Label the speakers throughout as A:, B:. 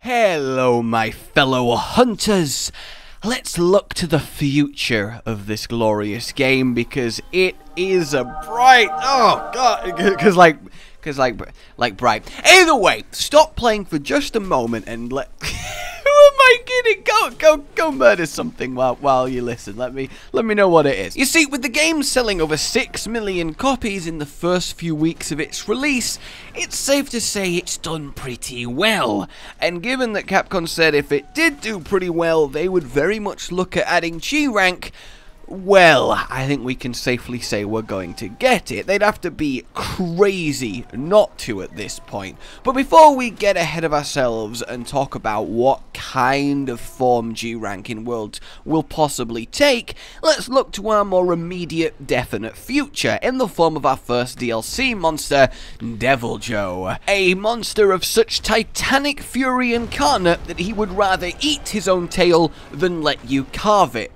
A: Hello, my fellow hunters. Let's look to the future of this glorious game because it is a bright, oh god, because bright. Either way, stop playing for just a moment and let. Who am I kidding? Go murder something while you listen. Let me know what it is. You see, with the game selling over 6 million copies in the first few weeks of its release, it's safe to say it's done pretty well. And given that Capcom said if it did do pretty well, they would very much look at adding G rank, well, I think we can safely say we're going to get it. They'd have to be crazy not to at this point. But before we get ahead of ourselves and talk about what kind of form G rank in Worlds will possibly take, let's look to our more immediate, definite future in the form of our first DLC monster, Deviljho. A monster of such titanic fury incarnate that he would rather eat his own tail than let you carve it.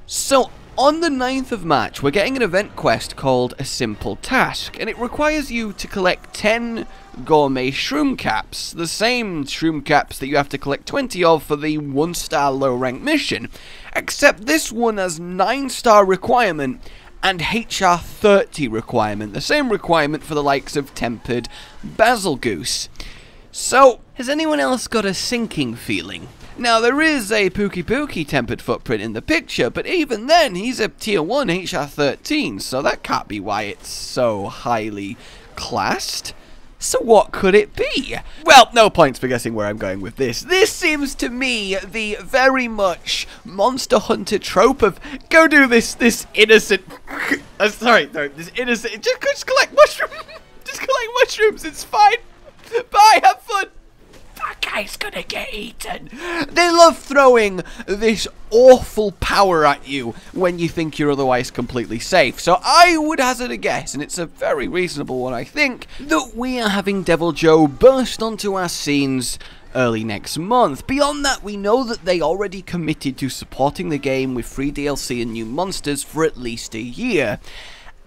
A: So, on the 9th of March, we're getting an event quest called A Simple Task, and it requires you to collect 10 gourmet shroom caps, the same shroom caps that you have to collect 20 of for the 1-star low-rank mission, except this one has 9-star requirement and HR 30 requirement, the same requirement for the likes of Tempered Basil Goose. So, has anyone else got a sinking feeling? Now, there is a Pookie tempered footprint in the picture, but even then, he's a tier 1 HR 13, so that can't be why it's so highly classed. So what could it be? Well, no points for guessing where I'm going with this. This seems to me the very much Monster Hunter trope of, go do this innocent, this innocent, just collect mushrooms, just collect mushrooms, it's fine, bye, have fun. That guy's gonna get eaten. They love throwing this awful power at you when you think you're otherwise completely safe. So I would hazard a guess, and it's a very reasonable one I think, that we are having Deviljho burst onto our scenes early next month. Beyond that, we know that they already committed to supporting the game with free DLC and new monsters for at least a year.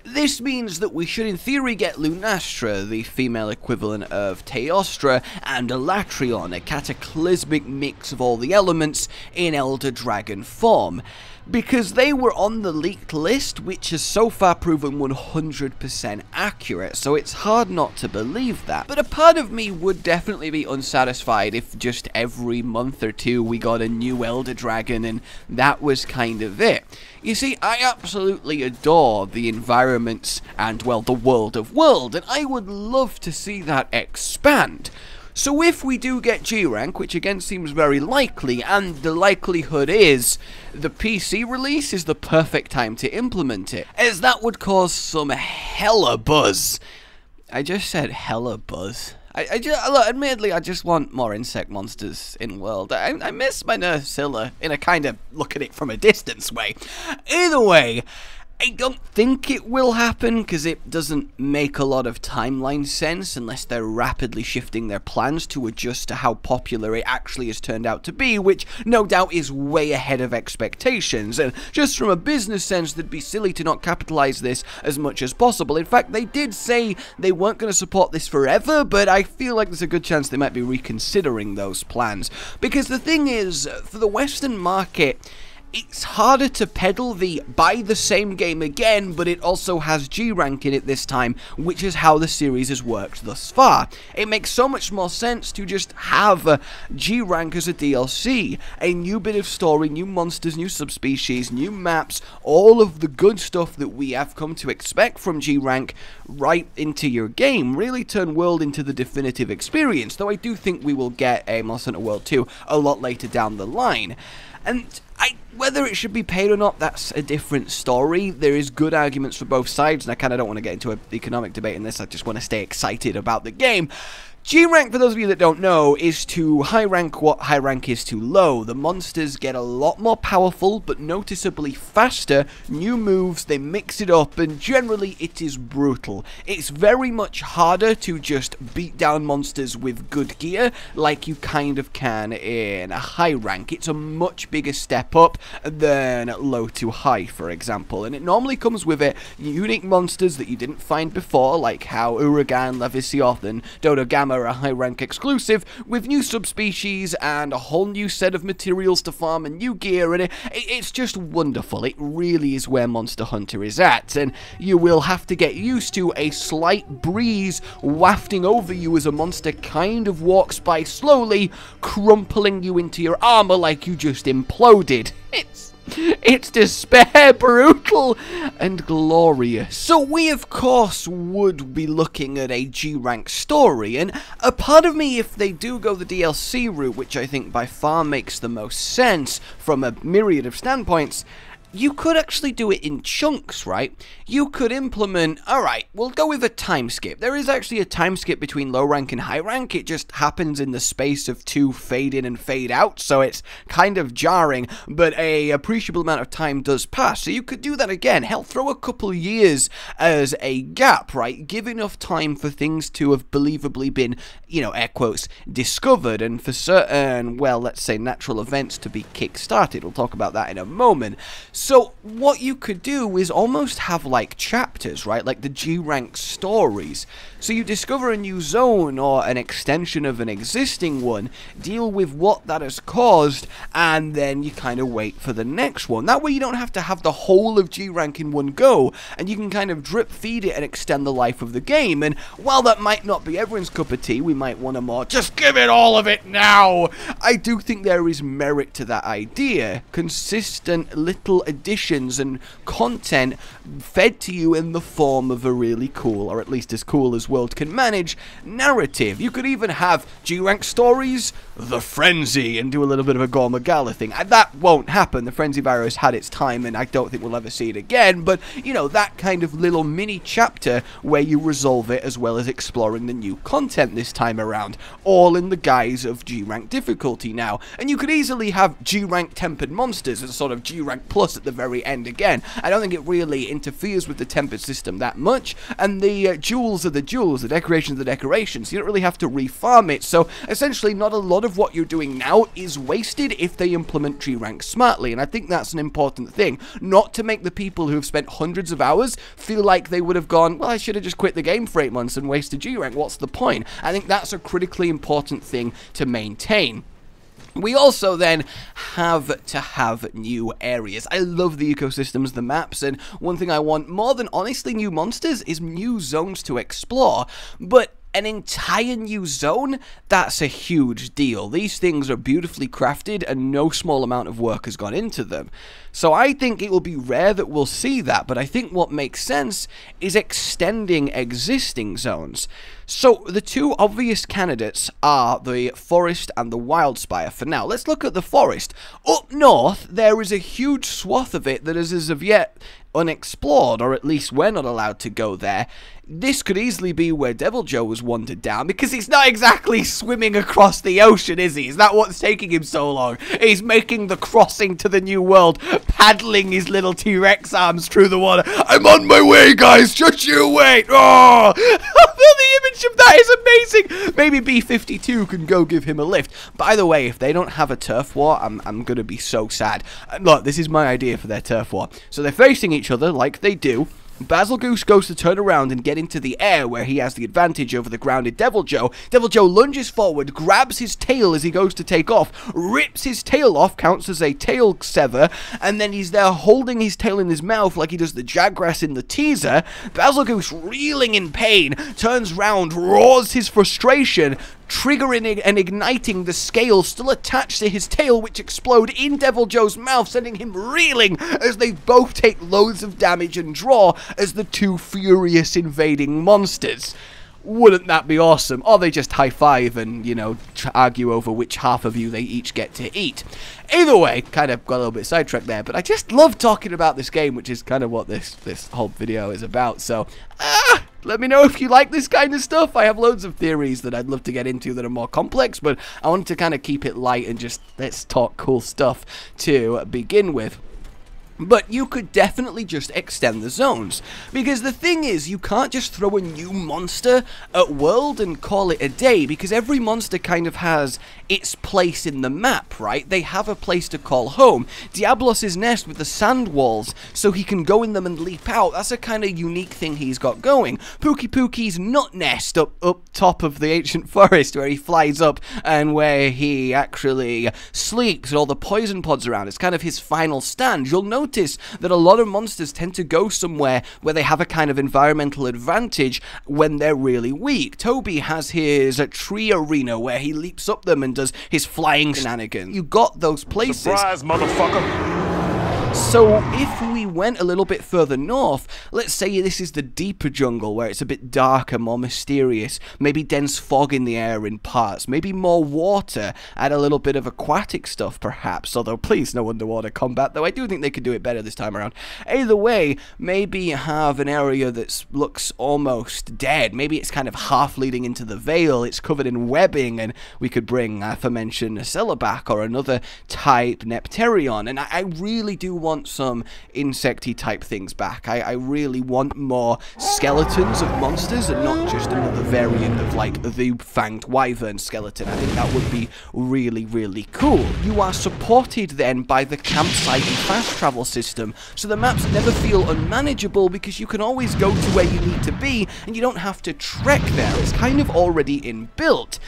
A: This means that we should in theory get Lunastra, the female equivalent of Teostra, and Elatrion, a cataclysmic mix of all the elements in Elder Dragon form. Because they were on the leaked list, which has so far proven 100% accurate, so it's hard not to believe that. But a part of me would definitely be unsatisfied if just every month or two we got a new Elder Dragon and that was kind of it. You see, I absolutely adore the environments and, well, the world of World, and I would love to see that expand. So if we do get G rank, which again seems very likely, and the likelihood is the PC release is the perfect time to implement it, as that would cause some hella buzz. I just said hella buzz. Look, admittedly, I just want more insect monsters in World. I miss my Nursilla in a kind of look at it from a distance way. Either way, I don't think it will happen because it doesn't make a lot of timeline sense unless they're rapidly shifting their plans to adjust to how popular it actually has turned out to be, which no doubt is way ahead of expectations. And just from a business sense, it'd be silly to not capitalize this as much as possible. In fact, they did say they weren't going to support this forever, but I feel like there's a good chance they might be reconsidering those plans. Because the thing is, for the Western market, it's harder to peddle the buy the same game again, but it also has G rank in it this time, which is how the series has worked thus far. It makes so much more sense to just have G rank as a DLC, a new bit of story, new monsters, new subspecies, new maps, all of the good stuff that we have come to expect from G rank right into your game. Really turn World into the definitive experience, though I do think we will get a Monster Hunter World 2 a lot later down the line. And whether it should be paid or not, that's a different story. There is good arguments for both sides, and I kind of don't want to get into an economic debate in this. I just want to stay excited about the game. G rank, for those of you that don't know, is to high rank what high rank is to low. The monsters get a lot more powerful, but noticeably faster. New moves, they mix it up, and generally it is brutal. It's very much harder to just beat down monsters with good gear, like you kind of can in a high rank. It's a much bigger step up than low to high, for example, and it normally comes with it unique monsters that you didn't find before, like how Uragan, Levisioth, and Dodogama are a high rank exclusive with new subspecies and a whole new set of materials to farm and new gear, and it's just wonderful. It really is where Monster Hunter is at, and you will have to get used to a slight breeze wafting over you as a monster kind of walks by slowly, crumpling you into your armor like you just imploded. It's despair, brutal and glorious. So we of course would be looking at a G-rank story, and a part of me, if they do go the DLC route, which I think by far makes the most sense from a myriad of standpoints, you could actually do it in chunks, right? You could implement, alright, we'll go with a time skip. There is actually a time skip between low rank and high rank. It just happens in the space of 2 fade in and fade out, so it's kind of jarring, but a appreciable amount of time does pass. So you could do that again. Hell, throw a couple years as a gap, right? Give enough time for things to have believably been, you know, air quotes, discovered, and for certain, well, let's say natural events to be kick-started. We'll talk about that in a moment. So what you could do is almost have like chapters, right? Like the G-rank stories. So you discover a new zone or an extension of an existing one, deal with what that has caused, and then you kind of wait for the next one. That way you don't have to have the whole of G-rank in one go, and you can kind of drip feed it and extend the life of the game. And while that might not be everyone's cup of tea, we might want to more, just give it all of it now. I do think there is merit to that idea. Consistent little additions and content fed to you in the form of a really cool, or at least as cool as World can manage, narrative. You could even have G-rank stories, the Frenzy, and do a little bit of a Gore Magala thing. That won't happen. The Frenzy virus had its time, and I don't think we'll ever see it again, but, you know, that kind of little mini chapter where you resolve it as well as exploring the new content this time around, all in the guise of G-rank difficulty now. And you could easily have G-rank tempered monsters as a sort of G-rank plus at the very end again. I don't think it really interferes with the tempered system that much, and the jewels are the jewels, the decorations are the decorations. You don't really have to refarm it, so essentially not a lot of what you're doing now is wasted if they implement G-rank smartly, and I think that's an important thing. Not to make the people who have spent hundreds of hours feel like they would have gone, well, I should have just quit the game for 8 months and wasted G-rank, what's the point? I think that's a critically important thing to maintain. We also then have to have new areas. I love the ecosystems, the maps, and one thing I want more than honestly new monsters is new zones to explore, but an entire new zone, that's a huge deal. These things are beautifully crafted and no small amount of work has gone into them. So I think it will be rare that we'll see that, but I think what makes sense is extending existing zones. So the two obvious candidates are the forest and the wildspire for now. Let's look at the forest. Up north, there is a huge swath of it that is as of yet unexplored, or at least we're not allowed to go there. This could easily be where Deviljho was wandered down, because he's not exactly swimming across the ocean, is he? Is that what's taking him so long? He's making the crossing to the new world, paddling his little T-Rex arms through the water. I'm on my way, guys, just you wait. Oh, the image of that is amazing. Maybe B-52 can go give him a lift. By the way, if they don't have a turf war, I'm gonna be so sad. Look, this is my idea for their turf war. So they're facing each other like they do. Basilgoose goes to turn around and get into the air where he has the advantage over the grounded Deviljho. Deviljho lunges forward, grabs his tail as he goes to take off, rips his tail off, counts as a tail sever, and then he's there holding his tail in his mouth like he does the Jagras in the teaser. Basilgoose, reeling in pain, turns round, roars his frustration, triggering and igniting the scales still attached to his tail, which explode in Deviljho's mouth, sending him reeling as they both take loads of damage and draw as the two furious invading monsters. Wouldn't that be awesome? Or they just high-five and, you know, argue over which half of you they each get to eat. Either way, kind of got a little bit sidetracked there, but I just love talking about this game, which is kind of what this whole video is about. So, let me know if you like this kind of stuff. I have loads of theories that I'd love to get into that are more complex, but I wanted to kind of keep it light and just let's talk cool stuff to begin with. But you could definitely just extend the zones, because the thing is, you can't just throw a new monster at world and call it a day, because every monster kind of has its place in the map, right? They have a place to call home. Diablos' nest with the sand walls, so he can go in them and leap out. That's a kind of unique thing he's got going. Pookie Pookie's nut nest up top of the ancient forest, where he flies up and where he actually sleeps and all the poison pods around. It's kind of his final stand. You'll notice that a lot of monsters tend to go somewhere where they have a kind of environmental advantage when they're really weak. Toby has his tree arena where he leaps up them and does his flying shenanigans. You got those places.
B: Surprise, motherfucker!
A: So if we went a little bit further north, let's say this is the deeper jungle where it's a bit darker, more mysterious, maybe dense fog in the air in parts, maybe more water, add a little bit of aquatic stuff perhaps, although please no underwater combat, though I do think they could do it better this time around. Either way, maybe have an area that looks almost dead, maybe it's kind of half leading into the Vale, it's covered in webbing, and we could bring, aforementioned, a Celebach or another type Nepterion, and I really do want some insecty type things back. I really want more skeletons of monsters and not just another variant of like the fanged wyvern skeleton. I think that would be really, really cool. You are supported then by the campsite and fast travel system, so the maps never feel unmanageable because you can always go to where you need to be and you don't have to trek there. It's kind of already inbuilt.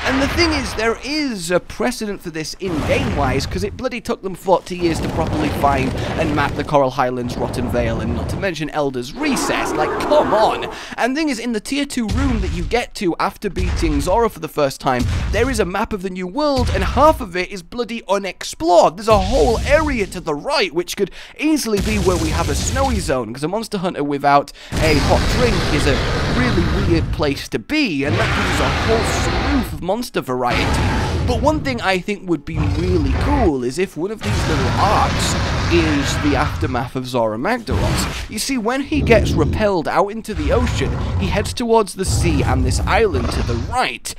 A: And the thing is, there is a precedent for this in-game wise, because it bloody took them 40 years to properly find and map the Coral Highlands, Rotten Vale, and not to mention Elder's Recess. Like, come on! And the thing is, in the Tier 2 room that you get to after beating Zora for the first time, there is a map of the new world, and half of it is bloody unexplored. There's a whole area to the right, which could easily be where we have a snowy zone, because a monster hunter without a hot drink is a really weird place to be, and that gives us a whole slew of monster variety. But one thing I think would be really cool is if one of these little arcs is the aftermath of Zora Magdaros. You see, when he gets repelled out into the ocean, he heads towards the sea and this island to the right,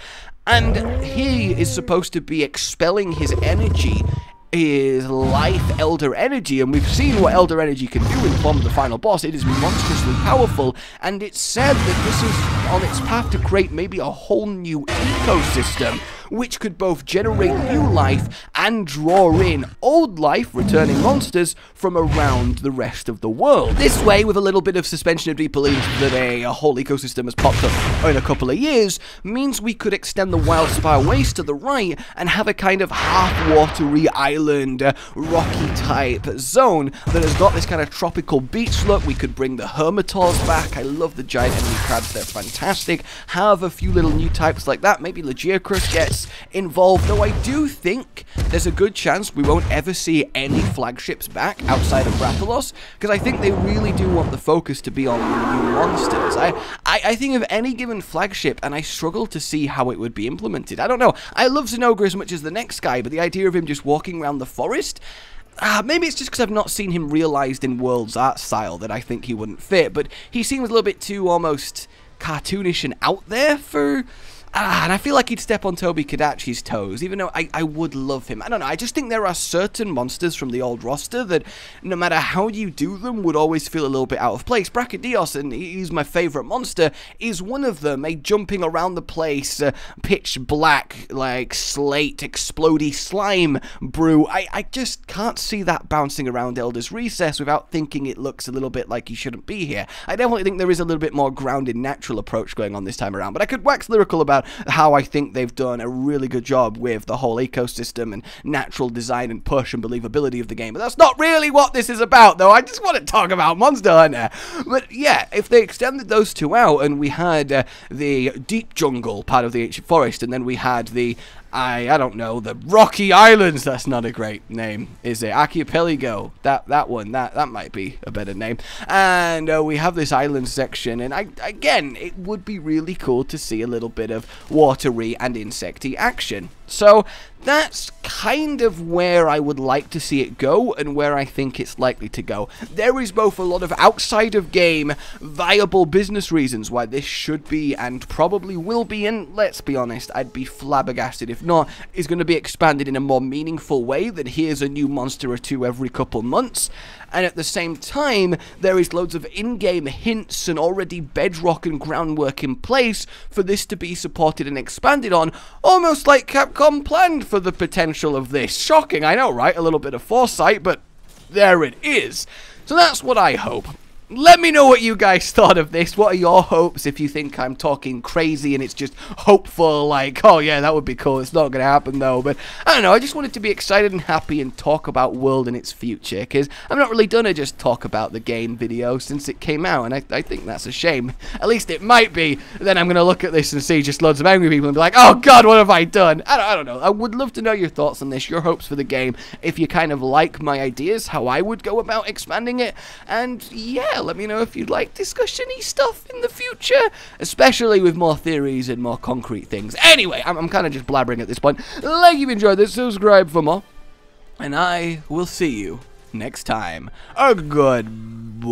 A: and he is supposed to be expelling his energy, is life elder energy, and we've seen what elder energy can do in the form of the final boss. It is monstrously powerful, and it's said that this is on its path to create maybe a whole new ecosystem, which could both generate new life and draw in old life, returning monsters from around the rest of the world. This way, with a little bit of suspension of disbelief that a whole ecosystem has popped up in a couple of years, means we could extend the Wildspire Waste to the right and have a kind of half-watery island, rocky type zone that has got this kind of tropical beach look. We could bring the Hermitors back. I love the giant enemy crabs, they're fantastic. Have a few little new types like that. Maybe Lagiacrus gets involved, though I do think there's a good chance we won't ever see any flagships back outside of Rathalos, because I think they really do want the focus to be on new monsters. I think of any given flagship, and I struggle to see how it would be implemented. I don't know. I love Zinogre as much as the next guy, but the idea of him just walking around the forest, maybe it's just because I've not seen him realized in World's art style that I think he wouldn't fit, but he seems a little bit too almost cartoonish and out there for... and I feel like he'd step on Toby Kadachi's toes, even though I would love him. I don't know, I just think there are certain monsters from the old roster that, no matter how you do them, would always feel a little bit out of place. Brachydios, and he's my favourite monster, is one of them. A jumping around the place, pitch black, like slate, explodey slime brew. I just can't see that bouncing around Elder's Recess without thinking it looks a little bit like he shouldn't be here. I definitely think there is a little bit more grounded, natural approach going on this time around, but I could wax lyrical about how I think they've done a really good job with the whole ecosystem and natural design and push and believability of the game. But that's not really what this is about, though. I just want to talk about Monster Hunter. But yeah, if they extended those two out and we had the deep jungle part of the ancient forest, and then we had the I don't know, the Rocky Islands. That's not a great name, is it? Archipelago. That one. That might be a better name. And we have this island section, and again, it would be really cool to see a little bit of watery and insecty action. So that's kind of where I would like to see it go and where I think it's likely to go. There is both a lot of outside of game viable business reasons why this should be and probably will be, and let's be honest, I'd be flabbergasted if not, is going to be expanded in a more meaningful way than here's a new monster or two every couple months. And at the same time, there is loads of in-game hints and already bedrock and groundwork in place for this to be supported and expanded on, almost like Capcom planned for the potential of this. Shocking, I know, right? A little bit of foresight, but there it is. So that's what I hope. Let me know what you guys thought of this. What are your hopes if you think I'm talking crazy and it's just hopeful, like, oh yeah, that would be cool. It's not going to happen though, but I don't know. I just wanted to be excited and happy and talk about World and its future, because I've not really done a just talk about the game video since it came out, and I think that's a shame. At least it might be. Then I'm going to look at this and see just loads of angry people and be like, oh god, what have I done? I don't know. I would love to know your thoughts on this, your hopes for the game, if you kind of like my ideas, how I would go about expanding it, and yeah, let me know if you'd like discussion-y stuff in the future, especially with more theories and more concrete things. Anyway, I'm kind of just blabbering at this point. Like you've enjoyed this, subscribe for more, and I will see you next time. Goodbye.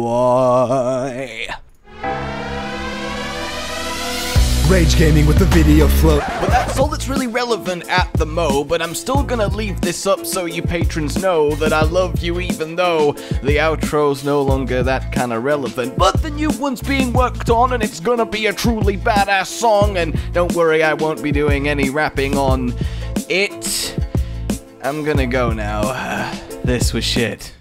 C: Rage Gaming with the video float.
A: But that's all that's really relevant at the mo, but I'm still gonna leave this up so you patrons know that I love you even though the outro's no longer that kind of relevant. But the new one's being worked on and it's gonna be a truly badass song, and don't worry, I won't be doing any rapping on it. I'm gonna go now. This was shit.